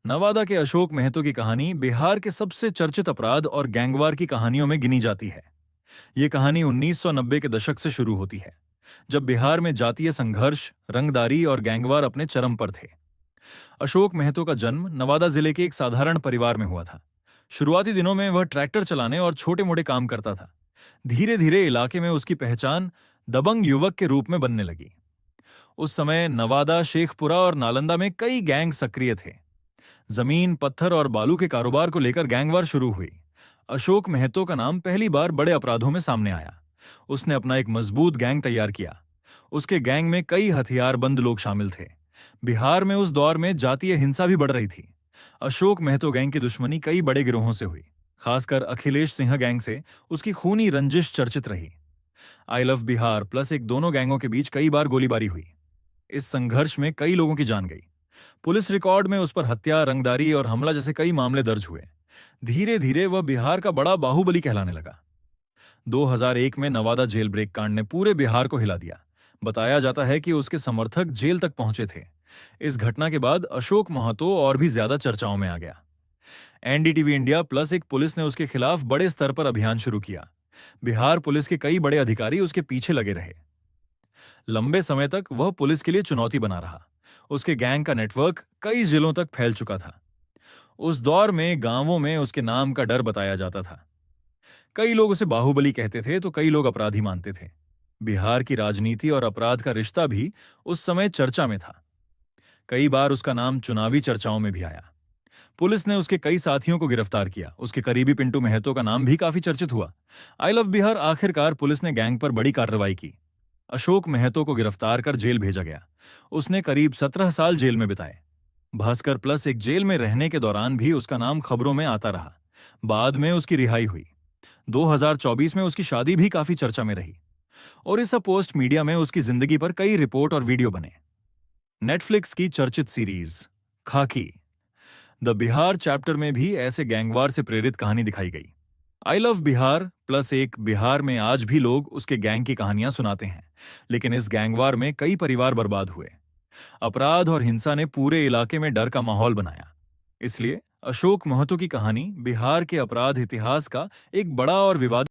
नवादा के अशोक महतो की कहानी बिहार के सबसे चर्चित अपराध और गैंगवार की कहानियों में गिनी जाती है। ये कहानी 1990 के दशक से शुरू होती है, जब बिहार में जातीय संघर्ष, रंगदारी और गैंगवार अपने चरम पर थे। अशोक महतो का जन्म नवादा जिले के एक साधारण परिवार में हुआ था। शुरुआती दिनों में वह ट्रैक्टर चलाने और छोटे मोटे काम करता था। धीरे धीरे इलाके में उसकी पहचान दबंग युवक के रूप में बनने लगी। उस समय नवादा, शेखपुरा और नालंदा में कई गैंग सक्रिय थे। जमीन, पत्थर और बालू के कारोबार को लेकर गैंगवार शुरू हुई। अशोक महतो का नाम पहली बार बड़े अपराधों में सामने आया। उसने अपना एक मजबूत गैंग तैयार किया। उसके गैंग में कई हथियारबंद लोग शामिल थे। बिहार में उस दौर में जातीय हिंसा भी बढ़ रही थी। अशोक महतो गैंग की दुश्मनी कई बड़े गिरोहों से हुई। खासकर अखिलेश सिंह गैंग से उसकी खूनी रंजिश चर्चित रही। आई लव बिहार प्लस एक दोनों गैंगों के बीच कई बार गोलीबारी हुई। इस संघर्ष में कई लोगों की जान गई। पुलिस रिकॉर्ड में उस पर हत्या, रंगदारी और हमला जैसे कई मामले दर्ज हुए। धीरे धीरे वह बिहार का बड़ा बाहुबली कहलाने लगा। 2001 में नवादा जेल ब्रेक कांड ने पूरे बिहार को हिला दिया। बताया जाता है कि उसके समर्थक जेल तक पहुंचे थे। इस घटना के बाद अशोक महतो और भी ज्यादा चर्चाओं में आ गया। एनडीटीवी इंडिया प्लस एक पुलिस ने उसके खिलाफ बड़े स्तर पर अभियान शुरू किया। बिहार पुलिस के कई बड़े अधिकारी उसके पीछे लगे रहे। लंबे समय तक वह पुलिस के लिए चुनौती बना रहा। उसके गैंग का नेटवर्क कई जिलों तक फैल चुका था। उस दौर में गांवों में उसके नाम का डर बताया जाता था। कई लोग उसे बाहुबली कहते थे तो कई लोग अपराधी मानते थे। बिहार की राजनीति और अपराध का रिश्ता भी उस समय चर्चा में था। कई बार उसका नाम चुनावी चर्चाओं में भी आया। पुलिस ने उसके कई साथियों को गिरफ्तार किया। उसके करीबी पिंटू महतो का नाम भी काफी चर्चित हुआ। आई लव बिहार आखिरकार पुलिस ने गैंग पर बड़ी कार्रवाई की। अशोक महतो को गिरफ्तार कर जेल भेजा गया। उसने करीब 17 साल जेल में बिताए। भास्कर प्लस एक जेल में रहने के दौरान भी उसका नाम खबरों में आता रहा। बाद में उसकी रिहाई हुई। 2024 में उसकी शादी भी काफी चर्चा में रही और इस पोस्ट मीडिया में उसकी जिंदगी पर कई रिपोर्ट और वीडियो बने। नेटफ्लिक्स की चर्चित सीरीज खाकी द बिहार चैप्टर में भी ऐसे गैंगवार से प्रेरित कहानी दिखाई गई। आई लव बिहार प्लस एक बिहार में आज भी लोग उसके गैंग की कहानियां सुनाते हैं, लेकिन इस गैंगवार में कई परिवार बर्बाद हुए। अपराध और हिंसा ने पूरे इलाके में डर का माहौल बनाया। इसलिए अशोक महतो की कहानी बिहार के अपराध इतिहास का एक बड़ा और विवादित